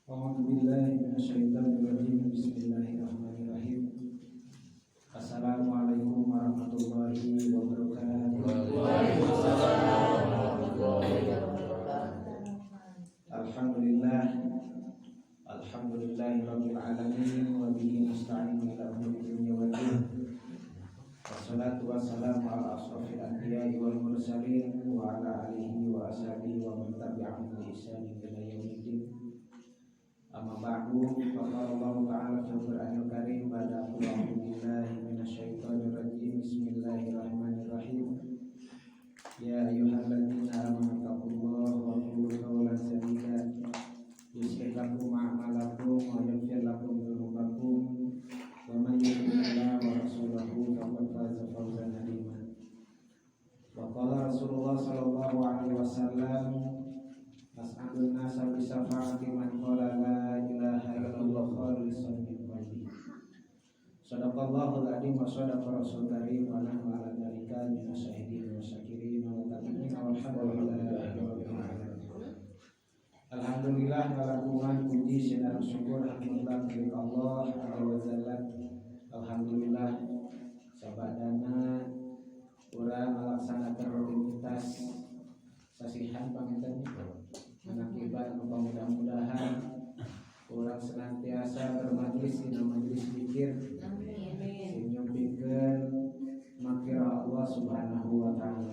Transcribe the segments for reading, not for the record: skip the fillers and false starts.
A'udzubillahi minasyaitonirrajim. Bismillahirrahmanirrahim. Assalamualaikum warahmatullahi wabarakatuh. Waalaikumsalam warahmatullahi wabarakatuh. Alhamdulillahirabbil alamin wa bihi nasta'inu ila umuri dunya waddin. Wassalatu wassalamu ala asrofil anbiya'i wal mursalin wa ala alihi wa ashabihi wa man tabi'ahum bi ihsanin ila yaumiddin. Amma ba'du, faqala Allah ta'ala fil Qur'anil Karim ba'da a'udzu billahi minasyaitonir rajim. Bismillahirrahmanirrahim. Ya ayyuhalladzina amanu taqullaha wa qulu qawlan sadida yuslih lakum a'malakum wa yaghfir lakum dzunubakum wa man yuti'illaha wa rasulahu faqad faza fawzan 'azima. Wa qala Rasulullah sallallahu alaihi wasallam as'adun nasa bi syafa'ati man qala la ilaha illallah khalisan min qalbi. Shadaqallahul adzim wa shadaqa rasul karim wa nahnu ala dzalika minas syahidin wa syakirin wa muttaqin walhamdulillahi rabbil alamin. Alhamdulillah kalakuan puji sinar syukur alhamdulillah milik Allah azza wa jalla. Alhamdulillah sabadana urang melaksanakan rutinitas sasihan panginten mengakibat mudah-mudahan orang senantiasa bermajlis dina majlis zikir nyumpikeun makira Allah Subhanahu wa taala.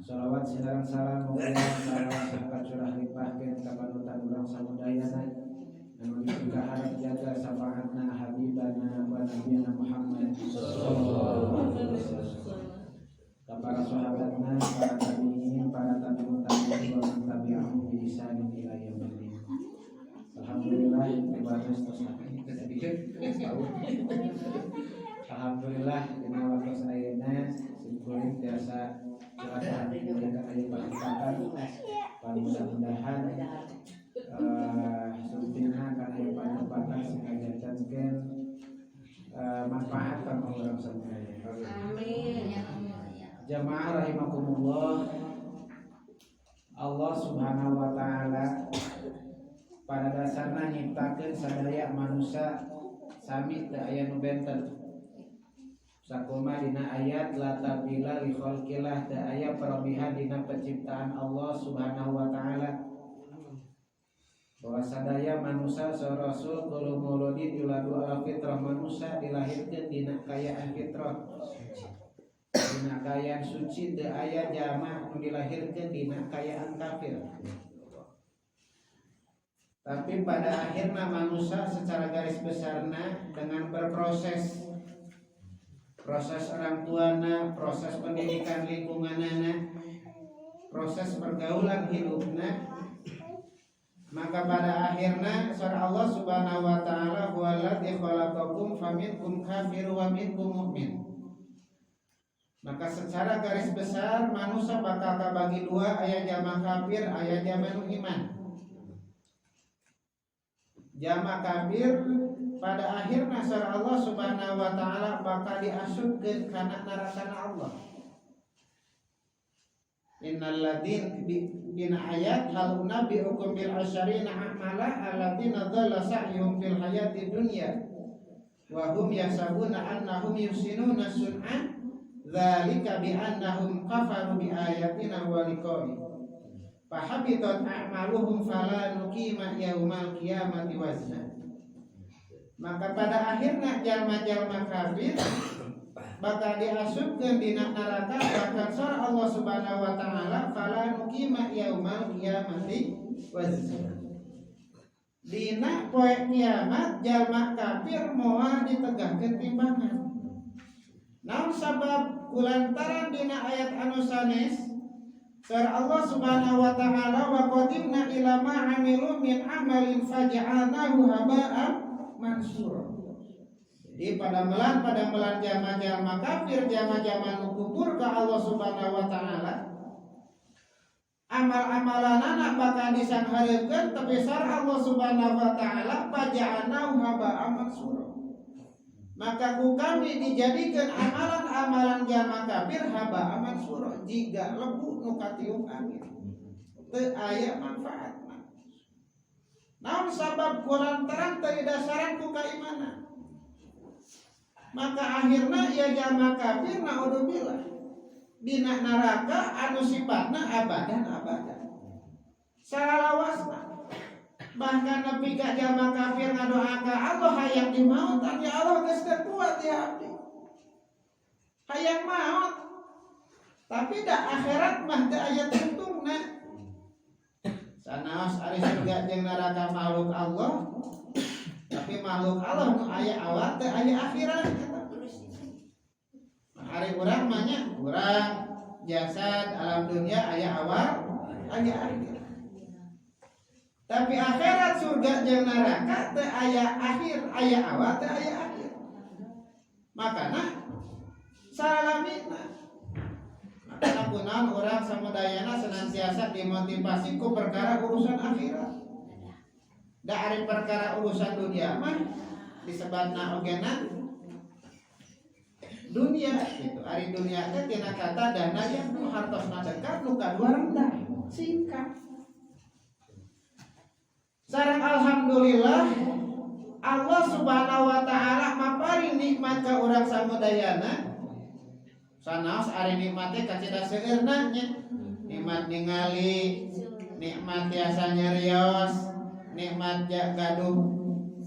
Shalawat sinareng salam mugia sahabat curah limpahkeun ka panutan urang samudayana anu dipikaharep jaga syafaatna habibana wa nabiyana Muhammad sallallahu alaihi wasallam. Ka para sahabatna, para tabi'in, para tabi'ut tabi'in wa man tabi'ahum bi ihsanin ila yaumil. Alhamdulillah Alhamdulillah dina waktu sayeuna simkuring biasa silakan menjaga aya pangkatan mudah-mudahan supina kana aya panempatan sing ngajajankeun manfaat ka urang sadaya. Amin. Jamaah rahimakumullah. Allah Subhanahu wa taala pada dasarna nyiptakeun sadaya manusia sami teu aya nu benten. Sakoma dina ayat la tabila li khalqillah, teu aya parabihan dina penciptaan Allah Subhanahu wa taala. Bahwa sadaya manusia saha rasul kullu mauludin yuladu ala fitrah, manusia dilahirkeun dina kayaan fitrah. Dina kayaan suci teu aya jalma nu dilahirkeun dina kayaan kafir. Tapi pada akhirnya manusia secara garis besarnya dengan berproses, proses orang tuana, proses pendidikan lingkunganana, proses pergaulan hidupnya, maka pada akhirnya surah Allah Subhanahu wa taala huwallazi khalaqakum faminkum kafir wa minkum mu'min. Maka secara garis besar manusia bakal kabagi dua, aya jama kafir, aya jama nu iman. Jama kafir pada akhirnya surah Allah Subhanahu wa taala bakal diasupkeun kana nerakana Allah. Innal ladin bin ayat hal nabiukum bil asyarina a'mala alladziina dhalla sa'yuhum fil hayati dunya wa hum yahsabuna annahum yuhsinuna sun'an dzalika bi annahum kafaru bi ayatina wa liqa'i fahabitat a'maluhum fala nuqima yaumal qiyamati wazna. Maka pada akhirnya jalma-jalma kafir bakal diasupkeun dina neraka, bahkan surah Allah Subhanahu wa taala fala nuqima yaumal qiyamati wazna. Dina poe kiamat jalma kafir moal ditegahkeun timbangan. Naon sabab kulantaran dina ayat anu sanes surah Allah Subhanahu wa taala wa qadimna ila ma 'amilu min amalin faj'alnahu haba'an mansura. Jadi pada melan jama-jama kafir, jama-jama nu kufur ka Allah Subhanahu wa taala, amal-amalanana bakal disanghareukeun tapi sareng Allah Subhanahu wa taala faj'alnahu haba'an mansura. maka ku kami dijadikan amalan-amalan jama kafir haba mansura jiga lebu nu katiup angin teu aya manfaatna. Naon sabab kulantaran teu dasaran ku kaimanan. Maka akhirna ieu jama kafir naudzubillah dina neraka anu sifatna abadan. Salawasna bahkan nepi ka jama kafir ngadoakeun Allah hayang di maut tapi Allah geus teu kuat ya abdi. Hayang maut. Tapi da akhirat mah teu aya tuntungna. Sanaos ari surga jeung neraka makhluk Allah. Tapi makhluk Allah nu aya awal teu aya akhirat eta. Ari urang mah nya urang jasad alam dunia aya awal aya akhir. Tapi akhirat surga jeung neraka teu aya akhir, aya awal teu aya akhir. Makana salamina. Makana kunaon urang samudayana senantiasa dimotivasi ku perkara urusan akhirat. Da ari perkara urusan dunia mah disebutna ogena dunia gitu. Ari dunia teh tina kata dana yang nu hartosna dekat nu kadua rendah, singkat. Sareng alhamdulillah Allah Subhanahu wa taala mapari nikmat ka urang samudayana. Sanaos ari nikmat teh kacida seueurna nya. Nikmat ningali, nikmat tiasa nyerios, nikmat gaduh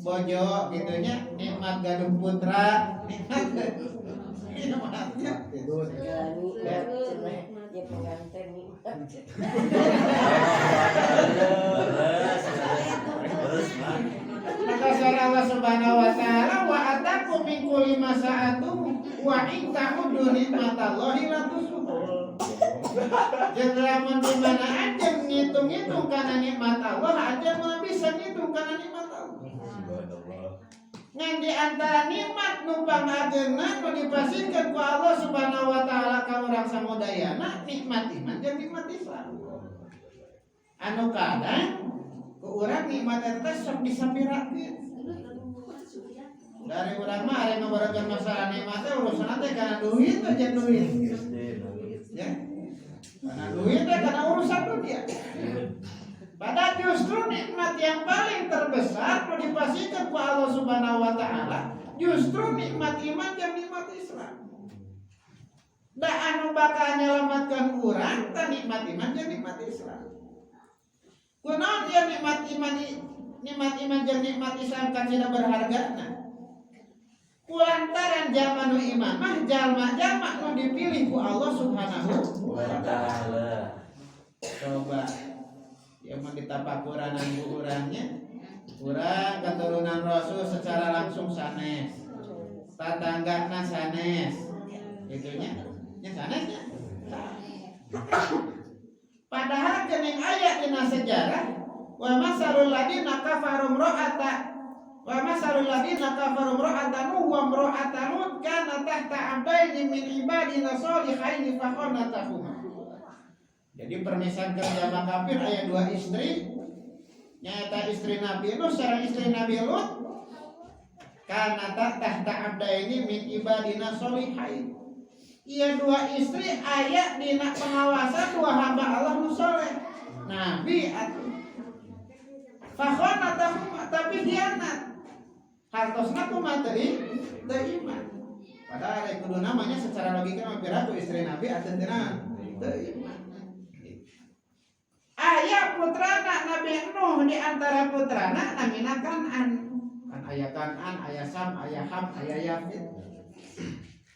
bojo gitu nya, nikmat gaduh putra, nikmat nikmatnya gitu. Maka surah Allah Subhanahu wa taala wa ataku min kulli masa'atu wa in ta'udu nikmatallahi la tusuhul. Jeung lamun di mana aja ngitung-ngitung kana nikmat Allah aja mah bisa ngitung kana nikmat Allah. Ngan di antara nikmat nu pangageuna nu dipasikeun ku Allah Subhanahu wa taala ka urang samudayana nikmat iman jeung nikmat Islam. Anu kadang ku urang nikmat eta sok disapirakeun. Dari urang mah ari ngabarengkeun masalah nikmat teh urusan teh kana duit aja duit. Ya. Kana duit teh kana urusan dunia. Padahal justru nikmat yang paling terbesar nu dipasikeun ku Allah Subhanahu wa taala justru nikmat iman dan nikmat Islam. Da anu bakal nyelamatkeun urang teh nikmat iman jeung nikmat Islam. Kunaon ieu nikmat iman jeung nikmat Islam kacida berhargana? Kulantaran jalma nu iman mah jalma-jalma nu dipilih ku Allah Subhanahu wa taala. Coba yang ditapakkuranan ku urangnya, urang keturunan Rasul secara langsung sanes, tatanggana sanes, itunya, nya sanesnya. Padahal kening ayat dina sejarah, wa masalul ladina kafarum ra'ata, wa masalul ladina kafarum ra'ata nuh wa ra'ata lut kana tahta abdaini min ibadina sholihaini fakhanatahuma. Jadi permisan kerja kafir aya dua istri, nyata istri Nabi Nuh sareng istri Nabi Lut. Kana tahta abdaini min ibadina sholihain. Ia dua istri aya dina pengawasan dua hamba Allah nu saleh. Nabi atuh. Fakhanatahuma tapi hianat. Hartosna kumaha teu iman. Padahal kudu namanya secara logika mah piratu istri Nabi atuh teu iman. Ayah putrana Nabi Nuh di antara putrana namina Kan'an. Kan aya Kan'an, aya Sam, aya Ham, aya Yafit.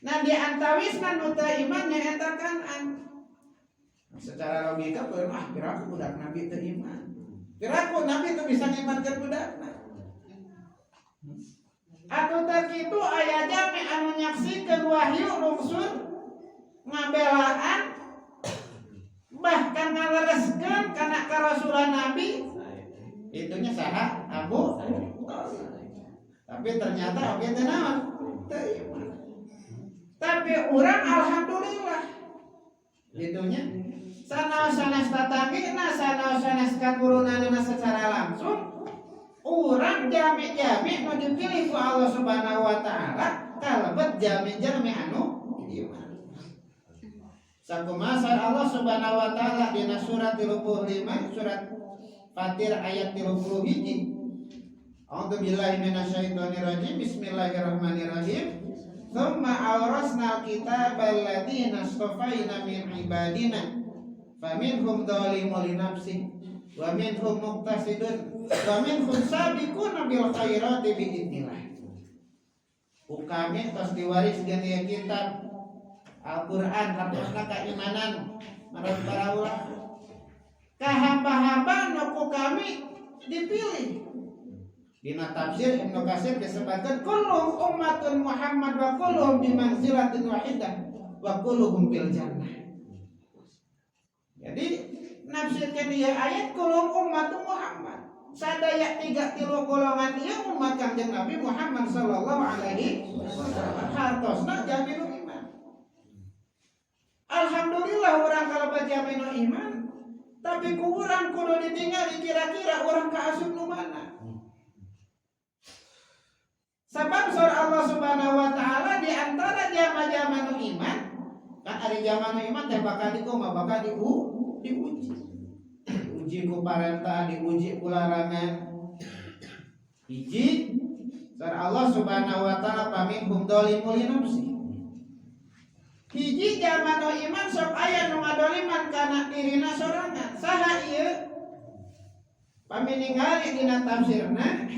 Nah di antawisna nu teu iman nyaeta Kan'an. Secara logika kira budak Nabi teu iman. Kira Nabi teu bisa ngimankeun budakna. Atuh teh kitu aya jami anu nyaksikeun wahyu lungsur ngabelaan bahkan ngalereskeun kana karasulan Nabi itunya saha Abu tapi ternyata oge teh naon teu iman. Tapi urang alhamdulillah itunya sanaos sanes tatanggina sanaos sanes katurunanna secara langsung urang jami-jami nu dipilih ku Allah Subhanahu wa taala kalebet jami-jami anu iman. Sakumaha Allah Subhanahu wa taala dina surat 35 surat Fatir ayat 31. A'udzu billahi minasyaitonir rajim. Bismillahirrahmanirrahim. Tsumma awrasnal kitabal ladzina astafaina min ibadina faminhum dzalimun li nafsihi wa minhum muqtasidun wa minhum sabiqun bil khairati bi idznillah. Ukami tos diwariskeun ieu kitab Al-Qur'an hartosna keimanan menurut para ulama. Kahamba-hamba nu kami dipilih. Dina tafsir Ibnu Katsir disebutkan kulluhum ummatun Muhammad wa kulluhum bi manzilatin wahidah wa kulluhum fil jannah. Jadi nafsirkeun ieu ayat kulluhum ummatun Muhammad. Sadaya 3 golongan ieu umat Kanjeng Nabi Muhammad sallallahu alaihi wasallam. Hartosna jaminul iman. Alhamdulillah orang kalabat jaminul iman, tapi ku urang kudu ditinggali kira-kira orang kaasup nu mana. Sebab surah Allah Subhanahu wa taala di antara jama-jama nu iman, kan ari jama nu iman teh bakal bakal diuji. Diuji ku parenta, diuji ku larangan. Hiji surah Allah Subhanahu wa taala paminhum dzalimun li nafsi. Hiji jama nu iman sok aya nu ngadoliman kana dirina sorangan. Saha ieu? Pamininggali dina tafsirna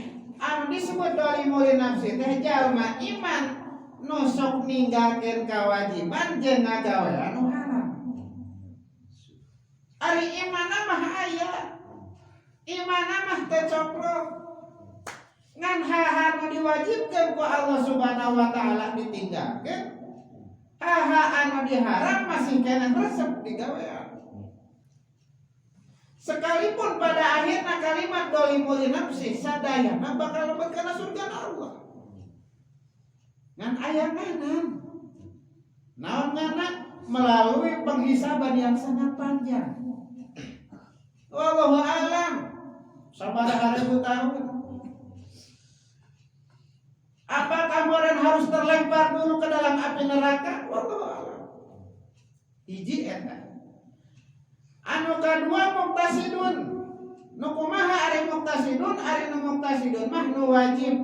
anu disebut dzalimun li nafsi teh jalma iman nu sok ninggalkeun kawajiban jeung ngagawean anu haram. Ari imanna mah aya. Imanna mah teh coplok. Ngan hal-hal nu diwajibkeun ku Allah Subhanahu wa taala ditinggalkeun. Hal-hal anu diharam masih kena resep digawean. Sekalipun pada akhirnya kalimat dzalimun li nafsi sadayana bakal lebet kana surga Allah. Ngan aya nganan. Naon ngana? Melalui penghisaban yang sangat panjang. Wallahu a'lam. Sabaraha ribu tahun. Apakah orang harus terlempar dulu ke dalam api neraka? Wallahu a'lam. Hiji eta. Anu kadua muqtasidun. Nu kumaha ari muqtasidun? Ari nu muqtasidun mah nu wajib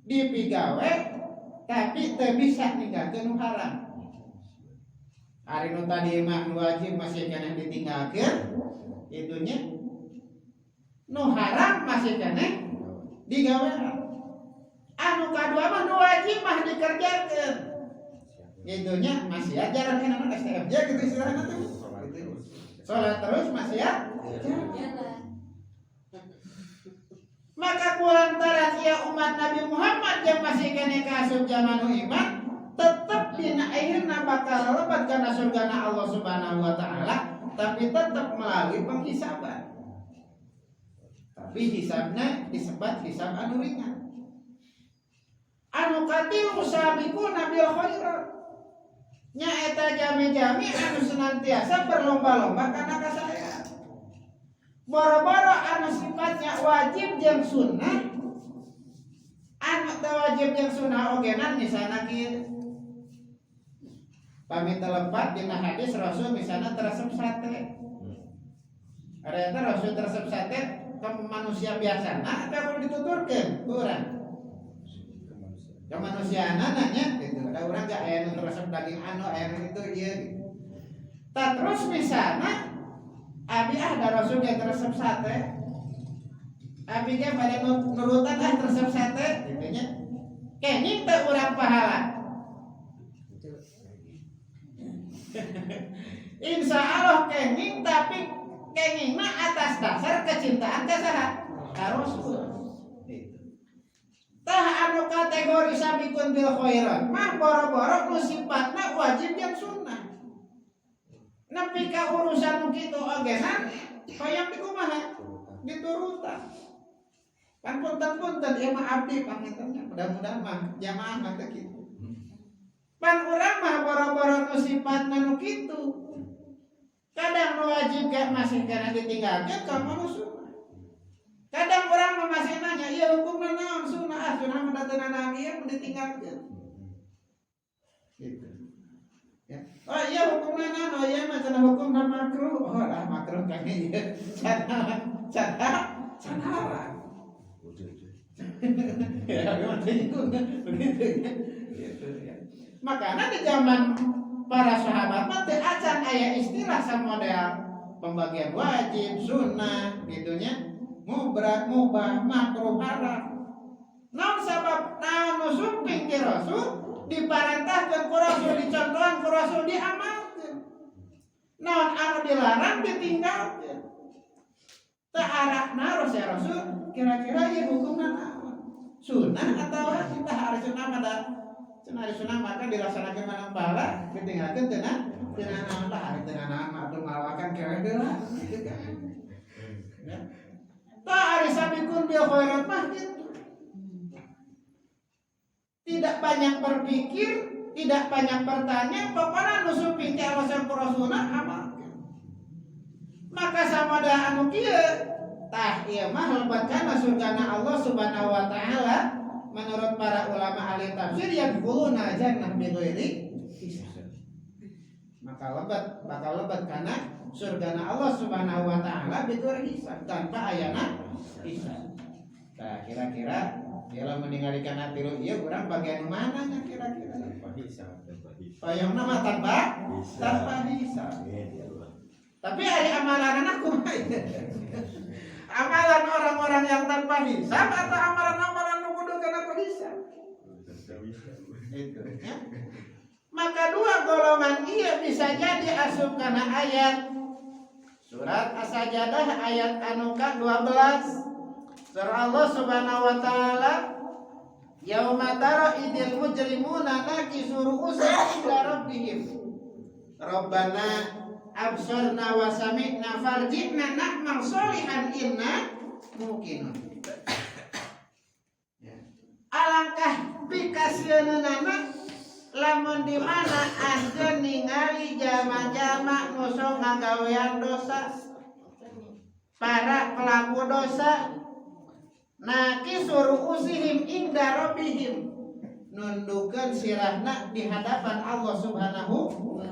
dipigawe tapi teu bisa ninggalkeun nu haram. Ari nu tadi mah nu wajib masih keneh ditinggalkeun, itunya nu haram masih keneh digawean. Anu kadua mah nu wajib mah dikerjakeun. Itunya masih ajaran kana STFJ gitu istilahna teh. Salat terus masih ya? Maka kulantaran ia umat Nabi Muhammad yang masih kena kaasup zaman iman, tetap dina akhirna bakal lebat kana surgana Allah Subhanahu wa taala, tapi tetap melalui penghisaban. Tapi hisabna disebut hisab anu ringan. Anu katil musabiquna bil khairat. Nya eta jami-jami anu senantiasa berlomba-lomba kana kasaya. Boro-boro anu sifatnya wajib jeung sunnah. Anu teu wajib jeung sunnah ogenan misalna kieu. Pami telepat dina hadis Rasul misalna teresep sate. Ada eta Rasul teresep sate ke manusia biasana atawa dituturkeun urang. Ke manusiana nanya gitu. Ada orang gak aya nu resep daging anu aya itu ieu gitu. Ta terus misalna abi ada Rasul ge resep sate. Abi ge bade nurutan resep sate gitu nya. Kenging teu urang pahala. Insya Allah kenging tapi kengingna atas dasar kecintaan ka saha? Ka Rasul. Tah anu kategori sabiqun bil khairat mah boro-boro nu sifatna wajib yang sunnah. Nepi ka urusan nu kitu ogenan hoyong dikumaha? Diturutan. Kan punten-punten ieu mah abdi pangintennya mudah-mudahan mah jamaah mah teh kitu. Pan urang mah boro-boro nu sifatna nu kitu. Kadang nu wajib gak masih kana ditinggalkeun kana nu sunnah. Kadang orang masih nanya, iya hukumna naon sunnah, sunnah mah dateunan ieu ditinggalkeun. Gitu. Ya. Oh iya hukumna naon? Oh iya mah cenah hukumna makruh. Oh lah makruh kan ieu. Cara ya begitu ya. Gitu ya. Makanya di zaman para sahabat mah teu acan aya istilah samodel pembagian wajib, sunnah gitunya, mubah, makruh, haram. Naon sabab naon nusuping ti Rasul diparentahkeun ku Rasul, dicontohan ku Rasul, diamalkeun. Naon anu dilarang ditinggalkeun. Teu arakna Rasul kira-kira ieu hukumna naon? Sunnah atau wajib? Tah ari sunnah mah da cenah ari sunnah mah kan dilaksanakeun manang bala, ditinggalkeun teu naon lah, ari teu naon mah atuh malawakan kere heula gitu kan. Ya. Tah ari sabiqun bil khairat mah gitu. Tidak banyak berpikir, tidak banyak bertanya, pokoknya nusupin ti Allah sareng Rasulna amalkeun. Maka samada anu kieu tah ieu mah lebatkeun surgana Allah Subhanahu wa taala menurut para ulama ahli tafsir yang quluna jannah bi ghairi hisab. Maka bakal lebat kana surgana Allah Subhanahu wa taala bi ghairi hisab tanpa ayana hisab. Nah, kira-kira kalau meninggalkan hati lu, iya kurang bagian mana nya kira-kira? Tanpa hisab. Payung nama tanpa hisab. Tapi ada amalan anak kumaha? Amalan orang-orang yang tanpa hisab atau amalan-amalan nu kudu kana ku hisab? Itu ya. Maka dua golongan iya bisa jadi asup kana ayat surat As-Sajdah ayat anu ka-12. Surah Allah Subhanahu wa taala, yauma tara idil mujrimuna nakisu ru'usihim ila rabbihim rabbana absarna wa sami'na farji'na na'mal sholihan inna muqinun. Alangkah pikasieunana lamun di mana anjeun ningali jalma-jalma nu sok ngagawean dosa, para pelaku dosa, nakisuru usihim inda rabbihim, nundukeun sirahna di hadapan Allah Subhanahu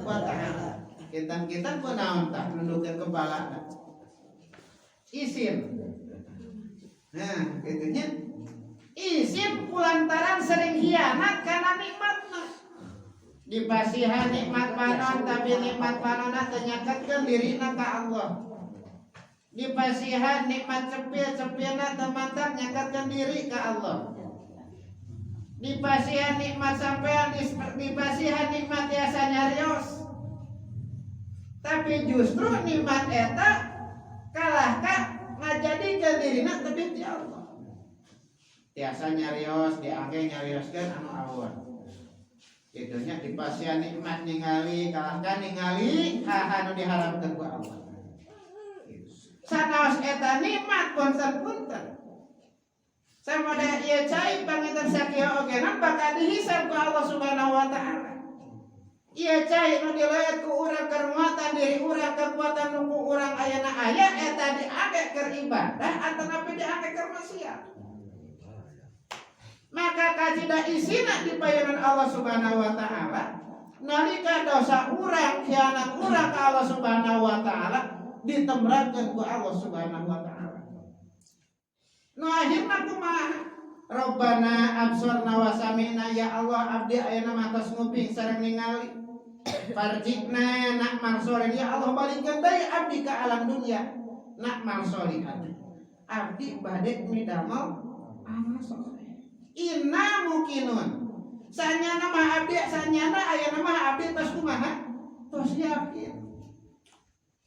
wa taala. Kintan-kintan kunaon tah nundukeun kepalana? Isim. Nah, gitunya. Isim kulantaran sering hianat kana nikmatna. Dipasihan nikmat panon tapi nikmat panonna teu nyaketkeun dirina ka Allah. Dipasihan nikmat cepil-cepilna temantan nyakatkan diri ke Allah. Dipasihan nikmat sampean, dipasihan nikmat tiasa nyarios. Tapi justru nikmat eta kalah ka ngajadikeun dirina tebih ti Allah. Tiasa nyarios diangge nyarioskeun anu awon. Kitunya dipasihan nikmat ningali kalah ka ningali anu diharapkeun ku Allah. Sanaos eta nikmat punten-punten. Samada ieu cai panginten sakieu ogenan bakal dihisab ku Allah Subhanahu wa taala. Ieu cai nu dileut ku urang karuatan diri urang kekuatan nu ku urang ayeuna aya eta diangge keur ibadah ataupun diangge keur maksiat. Maka kajida isina di payeunan Allah Subhanahu wa taala nalika dosa urang khianat urang ka Allah Subhanahu wa taala ditembrakeun ku Allah Subhanahu wa taala. Nu akhirna kumaha? Rabbana absarna wa sami'na, ya Allah abdi ayeuna mah tos nguping sareng ningali. Farji'na na'mal sholihan, ya Allah balikeun deui abdi ka alam dunya. Na'mal sholihan. Abdi bade midamel amal saleh. Inna muqinun. Sanyana mah abdi sanyana ayeuna mah abdi tos kumaha? Tos yakin.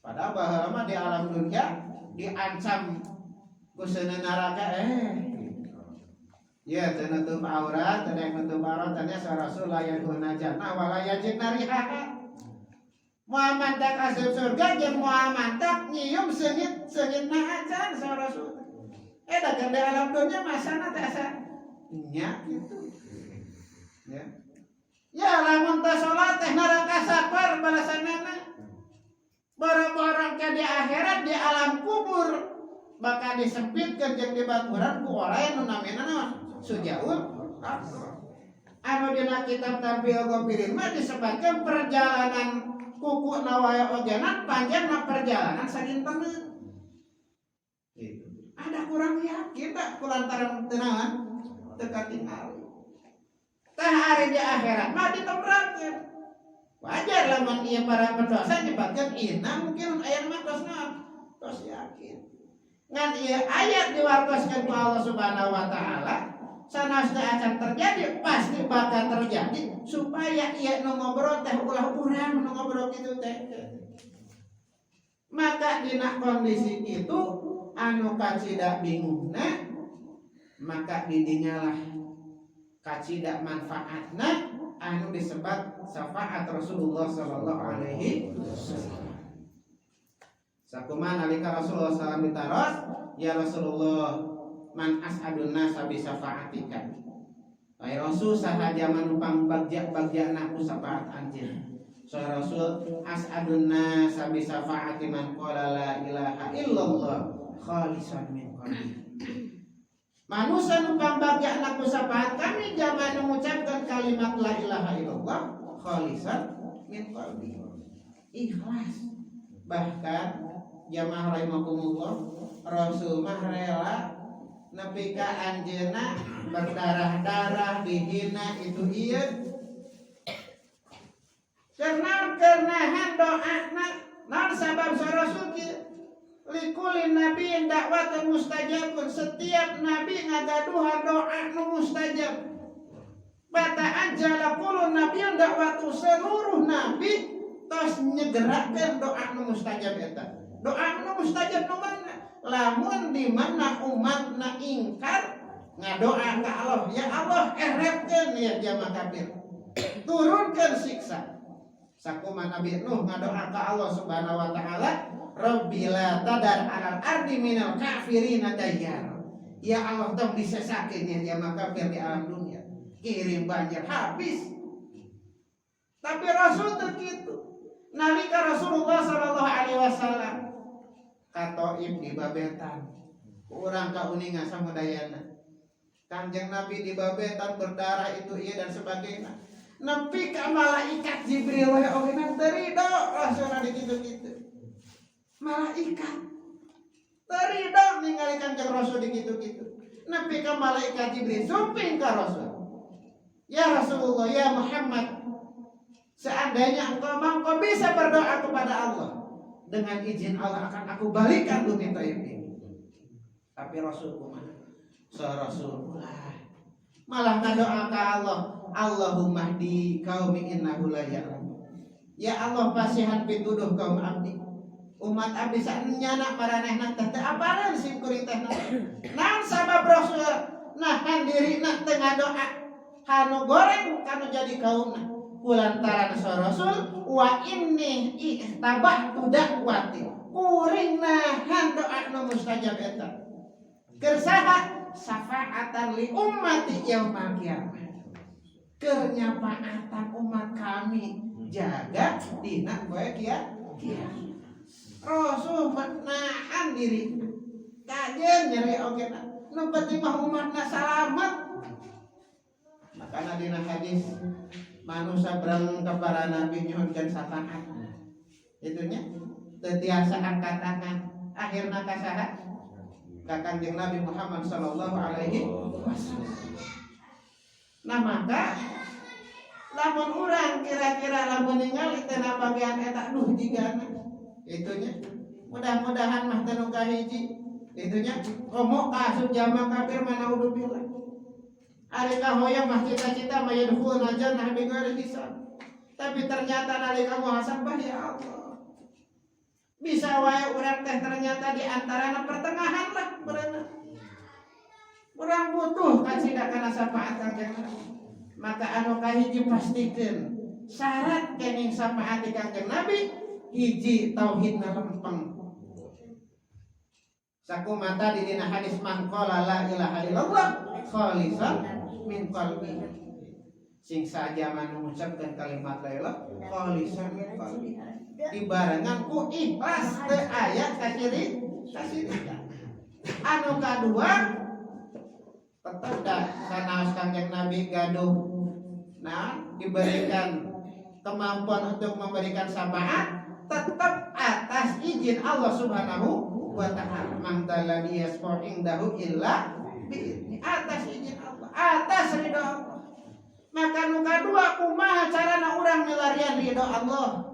Padahal baheula mah di alam dunia diancam ku seuneu neraka ya teu nutup aurat, teu daek nutup aurat, tanya sa Rasul la yadkhuluna jannah wa la yajidna rihaha. Muhammad tak asup surga jeung Muhammad tak nyium seungit-seungitna acan sa Rasul. Da di alam dunia masana teh asa nya kitu. Ya lamun teu salat teh neraka sapar balasanana. Barang-barang ke di akhirat di alam kubur bakal disempitkeun jeung dibaturan ku orang nu namina sujaul. anu dina kitab Tampil Gopirin mah disebutkan perjalanan kuku nawaya ogenan panjangna perjalanan sadinten. Gitu. Ada kurang yakin tak kulantaran tenangan teka tinggal. Tah hari di akhirat mah ditembrakeun. Wajar lamun ieu para pendosa nyebutkeun ina mungkin aya mah tos yakin. Ngan ieu ayat diwartoskeun ku Allah Subhanahu wa taala sanasna akan terjadi pasti bakal terjadi supaya ieu nu ngobrol teh ulah urang nu ngobrol kitu teh. Maka dina kondisi itu anu kacida bingungna maka didinyalah kacida manfaatna anu disebut syafaat Rasulullah sallallahu alaihi wasallam. Sakumaha nalika Rasulullah sallallahu ditaros, ya Rasulullah man as'adun nasa bi syafaatika. Ai Rasul sahaja manupang bagja-bagjana ku syafaat anjeun. Soal Rasul as'adun nasa bi syafaati man qala la ilaha illallah khalisan min qalbi. Manusia numpang bagjana ku syafaat kami zaman mengucapkan kalimat la ilaha illallah khalisan min qalbi. Ikhlas. Bahkan jamaah rahimakumullah Rasul mah rela nepi ka anjeunna berdarah-darah dihina itu ieu karena doana naon sabab Rasul kieu likulin nabiin dakwah mustajabun setiap nabi ngagaduhan doa nu mustajab bata ajala kulun nabiin dakwah seluruh nabi tos nyegerakeun doa nu mustajab eta doa nu mustajab nu mana lamun di mana umatna ingkar ngadoa ka Allah ya Allah erepkeun ya jamaah kafir turunkeun siksa sakumaha Nabi Nuh ngadoa ka Allah Subhanahu wa taala Rabbi la tadar 'alal ardi minal kafirina dayyar. Ya Allah tong disesakeun ya jamaah kafir di alam dunia. Kirim banjir habis. Tapi Rasul teu kitu. Nalika Rasulullah sallallahu alaihi wasallam ka Thaif di Babetan. Urang kauningan samudayana. Kanjeng Nabi di Babetan berdarah itu ieu dan sebagainya. Nepi ka malaikat Jibril we oge nang teu ridho Rasulna dikitu-kitu. Malaikat terido ningali Kanjeng Rasul dikitu-kitu. Nepi ka malaikat Jibril sumping ka Rasul. Ya Rasulullah, ya Muhammad, seandainya engkau bisa berdoa kepada Allah, dengan izin Allah akan aku balikan bumi Thaif ini. Tapi Rasul kumaha? Rasul malah ngadoa ka Allah, Allahumma hdi qaumi innahu la ya'lamun. Ya Allah pasihan pituduh kaum abdi. Umat abdi saenyana maranehna teh teu apaleun sim kuring teh. Naon sabab Rasul nahan dirina teu ngadoa kanu goreng kanu jadi kaumna. Kulantaran Rasul wa inni ihtabatu dakwati. Kuring nahan doa nu mustajab eta. Keur saha? Syafaatan li ummati yaumil qiyamah. Keur nyafaatan umat kami jaga dina poe kiamat. Rasul nahan diri kajen nyeri ogena nu penting mah umatna salamet. Makana dina hadis manusia berang ke para nabi nyuhunkeun syafaat itunya teu tiasa angkat tangan akhirna ka saha ka Kanjeng Nabi Muhammad sallallahu alaihi wasallam. Nah maka lamun urang kira-kira lamun ningali teh bagian eta duh jigana itunya mudah-mudahan mah teu nu kahiji itunya komo kasub jamaah kafir mana naudzubillah ari kahoyong mah cita-cita mah yadkhuluna jannah bighairi hisab tapi ternyata nalika muhasabah ya Allah bisa wae urang teh ternyata di antarana pertengahan lah berenang urang butuh kasida kana syafaat Kanjeng Nabi maka anu kahiji pastikeun syarat kenging syafaat Kanjeng Nabi hiji tauhidna lempeng. Sakumata di dina hadis man qala la ilaha illallah khalisan min qalbi. Sing saja mengucapkan kalimat la ilaha khalisan min qalbi. Dibarengan ku ikhlas teu aya kasirikan. Anu kadua tetep dah sanaos Kanjeng Nabi gaduh diberikan kemampuan untuk memberikan syafaat tetap atas izin Allah Subhanahu wa ta'ala. Man dalladzi yasfa'u indahu illa bi atas izin Allah, atas ridho Allah. Maka nu kadua kumaha carana urang milarian ridho Allah?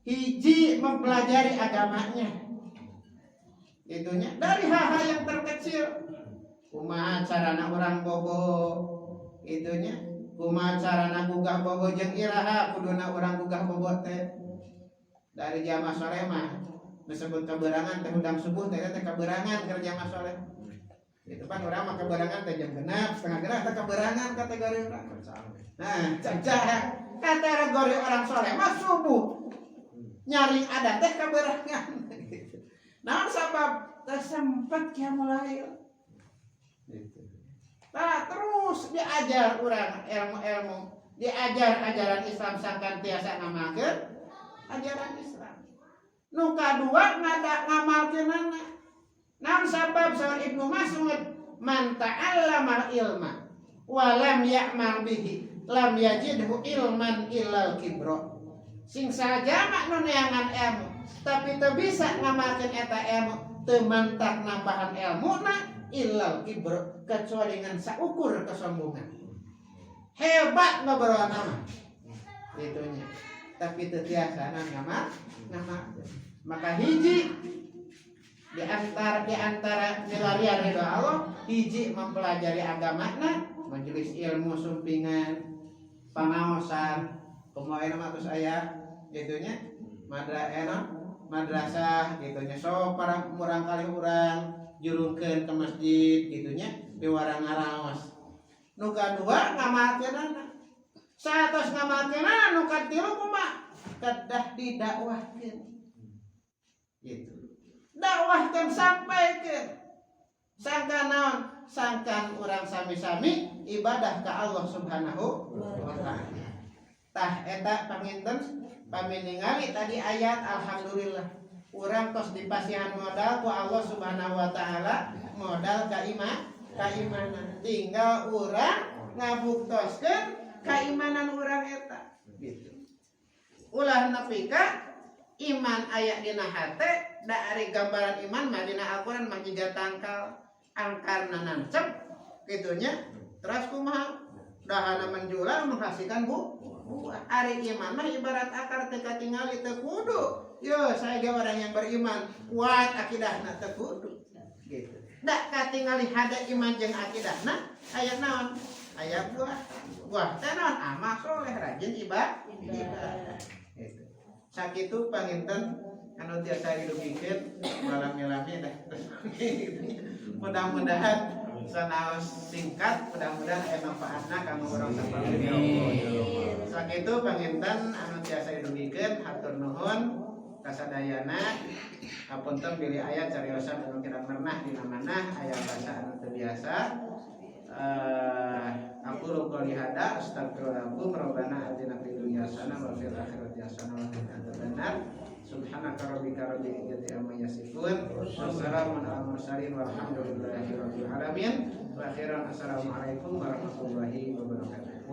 Hiji, mempelajari agamanya. Itunya dari hal-hal yang terkecil. Kumaha carana urang bobo itunya. Kumaha carana gugah bobo jeung iraha kuduna urang gugah bobo teh. Dari jamaah sore mah disebut keberangan teh udang subuh teh keberangan keur jamaah sore. Itu kan urang mah keberangan teh jam 6 setengah genap teh keberangan kategori urang. Nah, cara kategori orang sore mah subuh. Nyaring adat teh keberangan. Naon sabab teh sempat qiyamul lail. Nah, terus diajar urang ilmu-ilmu, diajar ajaran Islam sangkan tiasa ngamakeun ajaran Islam. Nu kadua ngamalkeunana. Naon sabab saur Ibnu Mas'ud, man ta'allama ilma wa lam ya'mal bihi lam yajidhu ilman illal kibra. Sing sajama nu neangan ilmu tapi teu bisa ngamalkeun eta ilmu, teu mantak nambahan ilmuna illal kibra, kecuali ngan saukur kesombongan. Hebat ngobrol nama itunya. Tapi teu tiasa ngamal. Maka hiji di antara milarian ridho Allah, hiji mempelajari agamana, majelis ilmu sumpingan, panaosan, kumaha mah tos aya gitunya, madrasah gitunya. So para murang kali urang jurungkeun ke masjid gitunya, piwarang ngaraos. Nu kadua ngamalkeunana. Satos ngamalkeunana nu katilu kumaha? Kedah didakwahkeun. Gitu. Dakwahkeun sampaikeun. Sangkan naon? Sangkan urang sami-sami ibadah ka Allah Subhanahu wa ta'ala. Tah eta panginten paminingali tadi ayat alhamdulillah. Urang tos dipasihan modal ku Allah Subhanahu wa ta'ala, modal keimanan. Tinggal urang ngabuktoskeun keimanan urang eta. Gitu. Ulah nepi ka iman aya dina hate, da ari gambaran iman mah dina Al-Qur'an mah jiga tangkal angkarna nancep gitunya. Terus kumaha? Dahana menjual menghasilkan buah. Ari iman mah ibarat akar teu katingali teu kudu. Yo, saya ge orang yang beriman, kuat akidahna teu kudu. Gitu. Da katingali hade iman jeung akidahna aya naon? Aya buah. Buah teh naon? Amal soleh, rajin ibadah. Gitu. Sakitu panginten anu tiasa didugikeun malam-malamnya dah. Mudah-mudahan sanaos singkat, mudah-mudahan aya manfaatna kanggo urang sakabeh. Sakitu panginten anu tiasa didugikeun hatur nuhun kasadayana. Hapunten pilih ayat cariosan anu kirang pernah dina manah aya basa anu teu biasa. Aku qouli hada astagfirullahaladzim rabbana atina fid dunya hasanah wa fil akhirati hasanah wa qina adzabannar. Subhanaka rabbika rabbil izzati amma yasifun wa salamun alal mursalin walhamdulillahi rabbil alamin. Wa akhiran assalamualaikum warahmatullahi wabarakatuh.